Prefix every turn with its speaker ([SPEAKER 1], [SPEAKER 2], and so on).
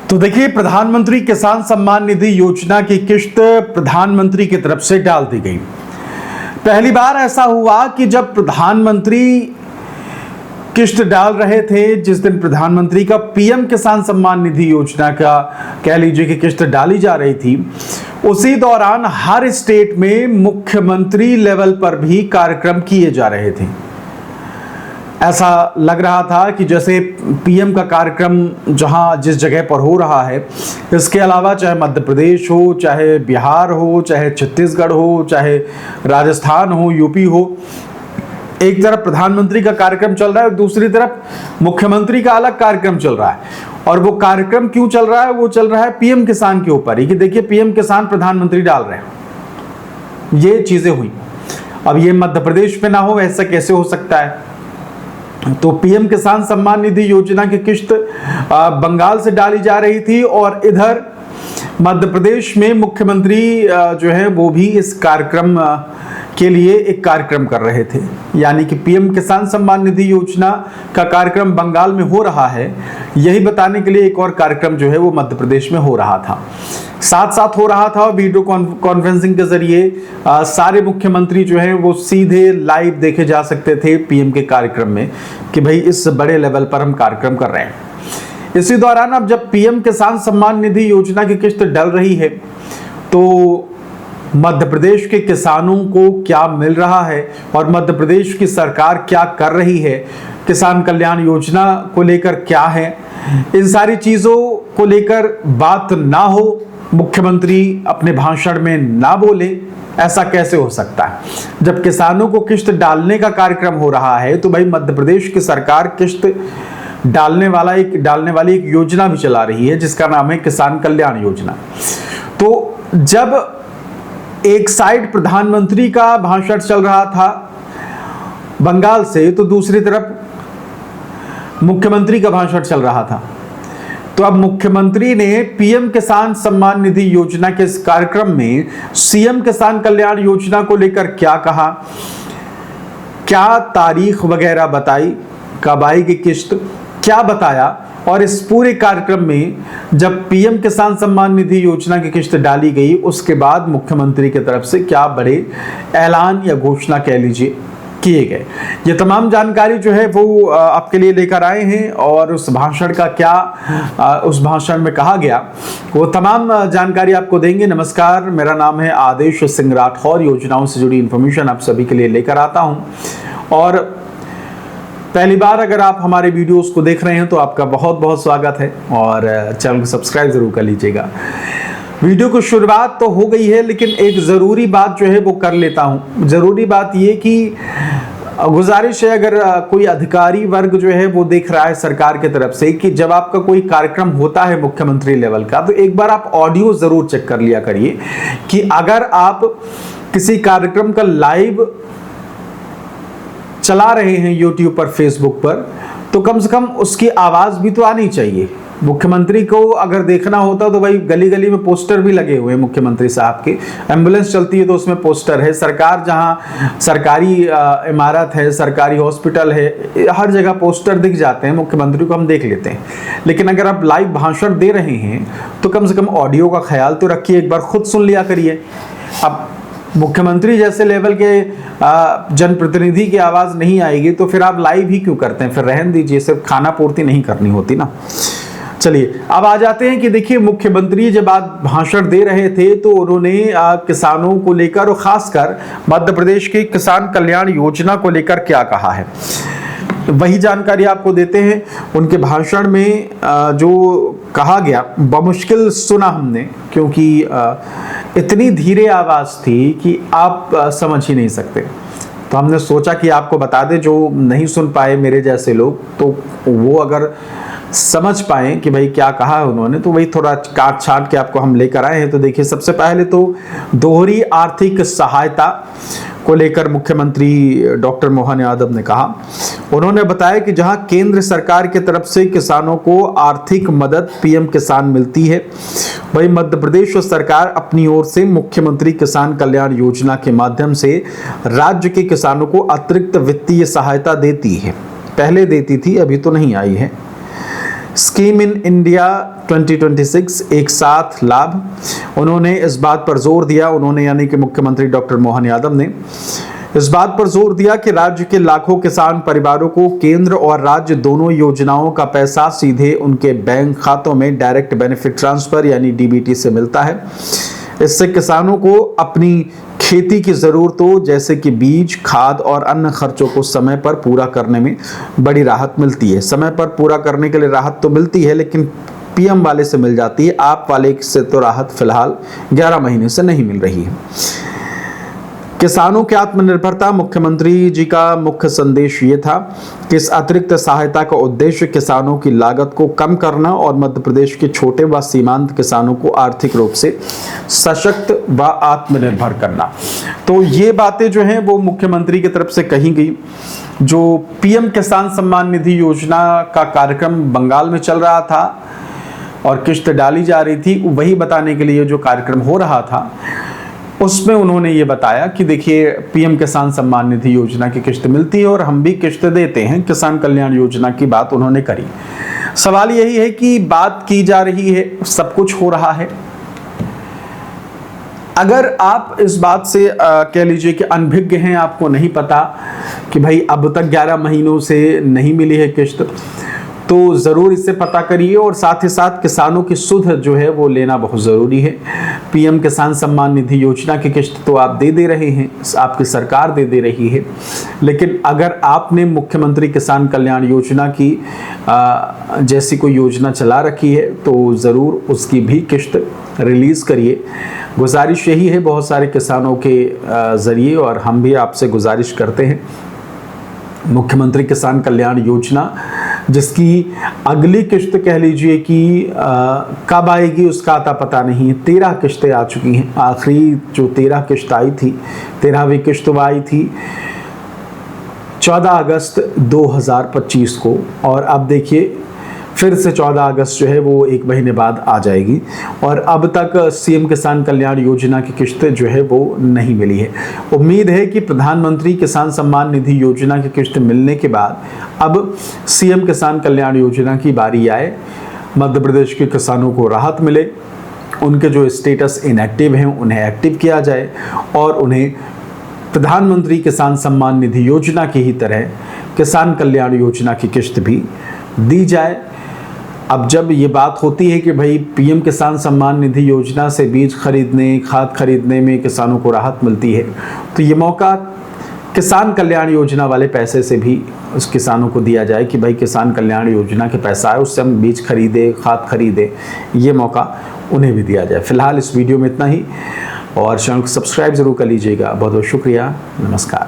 [SPEAKER 1] तो देखिए, प्रधानमंत्री किसान सम्मान निधि योजना की किश्त प्रधानमंत्री की तरफ से डाल दी गई। पहली बार ऐसा हुआ कि जब प्रधानमंत्री किश्त डाल रहे थे, जिस दिन प्रधानमंत्री का पीएम किसान सम्मान निधि योजना का कह लीजिए कि किश्त डाली जा रही थी, उसी दौरान हर स्टेट में मुख्यमंत्री लेवल पर भी कार्यक्रम किए जा रहे थे। ऐसा लग रहा था कि जैसे पीएम का कार्यक्रम जहां जिस जगह पर हो रहा है, इसके अलावा चाहे मध्य प्रदेश हो, चाहे बिहार हो, चाहे छत्तीसगढ़ हो, चाहे राजस्थान हो, यूपी हो, एक तरफ प्रधानमंत्री का कार्यक्रम चल रहा है और दूसरी तरफ मुख्यमंत्री का अलग कार्यक्रम चल रहा है। और वो कार्यक्रम क्यों चल रहा है? वो चल रहा है पीएम किसान के ऊपर ही, कि देखिए पीएम किसान प्रधानमंत्री डाल रहे हैं। ये चीजें हुई। अब ये मध्य प्रदेश में ना हो, ऐसा कैसे हो सकता है? तो पीएम किसान सम्मान निधि योजना की किश्त बंगाल से डाली जा रही थी और इधर मध्य प्रदेश में मुख्यमंत्री जो है वो भी इस कार्यक्रम के लिए एक कार्यक्रम कर रहे थे। यानी कि पीएम किसान सम्मान निधि योजना का कार्यक्रम बंगाल में हो रहा है, यही बताने के लिए एक और कार्यक्रम जो है वो मध्य प्रदेश में हो रहा था। साथ साथ हो रहा था और वीडियो कॉन्फ्रेंसिंग के जरिए सारे मुख्यमंत्री जो हैं वो सीधे लाइव देखे जा सकते थे पीएम के कार्यक्रम में, कि भाई इस बड़े लेवल पर हम कार्यक्रम कर रहे हैं। इसी दौरान अब जब पीएम किसान सम्मान निधि योजना की किश्त डल रही है, तो मध्य प्रदेश के किसानों को क्या मिल रहा है और मध्य प्रदेश की सरकार क्या कर रही है, किसान कल्याण योजना को लेकर क्या है, इन सारी चीजों को लेकर बात ना हो, मुख्यमंत्री अपने भाषण में ना बोले, ऐसा कैसे हो सकता है? जब किसानों को किश्त डालने का कार्यक्रम हो रहा है, तो भाई मध्य प्रदेश की सरकार किश्त डालने वाली एक योजना भी चला रही है, जिसका नाम है किसान कल्याण योजना। तो जब एक साइड प्रधानमंत्री का भाषण चल रहा था बंगाल से, तो दूसरी तरफ मुख्यमंत्री का भाषण चल रहा था। तो अब मुख्यमंत्री ने पीएम किसान सम्मान निधि योजना के इस कार्यक्रम में सीएम किसान कल्याण योजना को लेकर क्या कहा, क्या तारीख वगैरह बताई, कब आएगी किश्त, क्या बताया, और इस पूरे कार्यक्रम में जब पीएम किसान सम्मान निधि योजना की किश्त डाली गई, उसके बाद मुख्यमंत्री की तरफ से क्या बड़े ऐलान या घोषणा कह लीजिए किए गए, ये तमाम जानकारी जो है वो आपके लिए लेकर आए हैं। और उस भाषण का क्या उस भाषण में कहा गया, वो तमाम जानकारी आपको देंगे। नमस्कार, मेरा नाम है आदेश सिंह राठौर। योजनाओं से जुड़ी इंफॉर्मेशन आप सभी के लिए लेकर आता हूं। और पहली बार अगर आप हमारे वीडियोस को देख रहे हैं तो आपका बहुत बहुत स्वागत है, और चैनल को सब्सक्राइब जरूर कर लीजिएगा। वीडियो की शुरुआत तो हो गई है, लेकिन एक ज़रूरी बात जो है वो कर लेता हूं। ज़रूरी बात ये कि गुजारिश है, अगर कोई अधिकारी वर्ग जो है वो देख रहा है सरकार की तरफ से कि जब आपका कोई कार्यक्रम होता है मुख्यमंत्री लेवल का, तो एक बार आप ऑडियो ज़रूर चेक कर लिया करिए कि अगर आप किसी कार्यक्रम का लाइव चला रहे हैं यूट्यूब पर, फेसबुक पर, तो कम से कम उसकी आवाज़ भी तो आनी चाहिए। मुख्यमंत्री को अगर देखना होता तो भाई गली गली में पोस्टर भी लगे हुए हैं मुख्यमंत्री साहब के। एम्बुलेंस चलती है तो उसमें पोस्टर है, सरकार जहां सरकारी इमारत है, सरकारी हॉस्पिटल है, हर जगह पोस्टर दिख जाते हैं, मुख्यमंत्री को हम देख लेते हैं। लेकिन अगर आप लाइव भाषण दे रहे हैं तो कम से कम ऑडियो का ख्याल तो रखिए, एक बार खुद सुन लिया करिए। अब मुख्यमंत्री जैसे लेवल के जनप्रतिनिधि की आवाज़ नहीं आएगी तो फिर आप लाइव ही क्यों करते हैं? फिर रहन दीजिए, सिर्फ खाना पूर्ति नहीं करनी होती ना। चलिए अब आ जाते हैं कि देखिए, मुख्यमंत्री जब आज भाषण दे रहे थे तो उन्होंने किसानों को लेकर और खासकर मध्य प्रदेश की किसान कल्याण योजना को लेकर क्या कहा है, वही जानकारी आपको देते हैं। उनके भाषण में जो कहा गया बमुश्किल सुना हमने, क्योंकि इतनी धीरे आवाज़ थी कि आप समझ ही नहीं सकते। तो हमने सोचा कि आपको बता दें, जो नहीं सुन पाए मेरे जैसे लोग, तो वो अगर समझ पाए कि भाई क्या कहा है उन्होंने, तो वही थोड़ा काट छाट के आपको हम लेकर आए हैं। तो देखिए, सबसे पहले तो दोहरी आर्थिक सहायता को लेकर मुख्यमंत्री डॉक्टर मोहन यादव ने कहा। उन्होंने बताया कि जहां केंद्र सरकार की तरफ से किसानों को आर्थिक मदद पीएम किसान मिलती है, वहीं मध्य प्रदेश सरकार अपनी ओर से मुख्यमंत्री किसान कल्याण योजना के माध्यम से राज्य के किसानों को अतिरिक्त वित्तीय सहायता देती है। पहले देती थी, अभी तो नहीं आई है। स्कीम इन इंडिया 2026 एक साथ लाभ। उन्होंने इस बात पर जोर दिया, उन्होंने यानी कि मुख्यमंत्री डॉक्टर मोहन यादव ने इस बात पर जोर दिया कि राज्य के लाखों किसान परिवारों को केंद्र और राज्य दोनों योजनाओं का पैसा सीधे उनके बैंक खातों में डायरेक्ट बेनिफिट ट्रांसफर यानी डीबीटी से मिलता है। इससे किसानों को अपनी खेती की ज़रूरतों जैसे कि बीज, खाद और अन्य खर्चों को समय पर पूरा करने में बड़ी राहत मिलती है। समय पर पूरा करने के लिए राहत तो मिलती है, लेकिन पीएम वाले से मिल जाती है, आप वाले से तो राहत फिलहाल 11 महीने से नहीं मिल रही है। किसानों की आत्मनिर्भरता, मुख्यमंत्री जी का मुख्य संदेश ये था कि इस अतिरिक्त सहायता का उद्देश्य किसानों की लागत को कम करना और मध्य प्रदेश के छोटे व सीमांत किसानों को आर्थिक रूप से सशक्त व आत्मनिर्भर करना। तो ये बातें जो हैं वो मुख्यमंत्री की तरफ से कही गई। जो पीएम किसान सम्मान निधि योजना का कार्यक्रम बंगाल में चल रहा था और किश्त डाली जा रही थी, वही बताने के लिए जो कार्यक्रम हो रहा था उसमें उन्होंने ये बताया कि देखिए पीएम किसान सम्मान निधि योजना की किश्त मिलती है और हम भी किश्त देते हैं। किसान कल्याण योजना की बात उन्होंने करी। सवाल यही है कि बात की जा रही है, सब कुछ हो रहा है। अगर आप इस बात से कह लीजिए कि अनभिज्ञ हैं, आपको नहीं पता कि भाई अब तक 11 महीनों से नहीं मिली है किश्त, तो ज़रूर इससे पता करिए और साथ ही साथ किसानों की सुध जो है वो लेना बहुत ज़रूरी है। पीएम किसान सम्मान निधि योजना की किश्त तो आप दे रहे हैं, आपकी सरकार दे रही है, लेकिन अगर आपने मुख्यमंत्री किसान कल्याण योजना की जैसी कोई योजना चला रखी है तो ज़रूर उसकी भी किश्त रिलीज़ करिए। गुजारिश यही है बहुत सारे किसानों के ज़रिए, और हम भी आपसे गुजारिश करते हैं। मुख्यमंत्री किसान कल्याण योजना जिसकी अगली किश्त कह लीजिए कि कब आएगी उसका आता पता नहीं है। 13 किश्तें आ चुकी हैं। आखिरी जो 13 किश्त आई थी, 13वीं किश्त वो आई थी 14 अगस्त 2025 को, और अब देखिए फिर से 14 अगस्त जो है वो 1 महीने बाद आ जाएगी, और अब तक सीएम किसान कल्याण योजना की किश्त जो है वो नहीं मिली है। उम्मीद है कि प्रधानमंत्री किसान सम्मान निधि योजना की किश्त मिलने के बाद अब सीएम किसान कल्याण योजना की बारी आए, मध्य प्रदेश के किसानों को राहत मिले, उनके जो स्टेटस इनएक्टिव हैं उन्हें एक्टिव किया जाए और उन्हें प्रधानमंत्री किसान सम्मान निधि योजना की ही तरह किसान कल्याण योजना की किश्त भी दी जाए। अब जब ये बात होती है कि भाई पीएम किसान सम्मान निधि योजना से बीज खरीदने, खाद खरीदने में किसानों को राहत मिलती है, तो ये मौका किसान कल्याण योजना वाले पैसे से भी उस किसानों को दिया जाए कि भाई किसान कल्याण योजना के पैसा है उससे हम बीज खरीदे, खाद खरीदे, ये मौका उन्हें भी दिया जाए। फिलहाल इस वीडियो में इतना ही, और चैनल को सब्सक्राइब ज़रूर कर लीजिएगा। बहुत बहुत शुक्रिया, नमस्कार।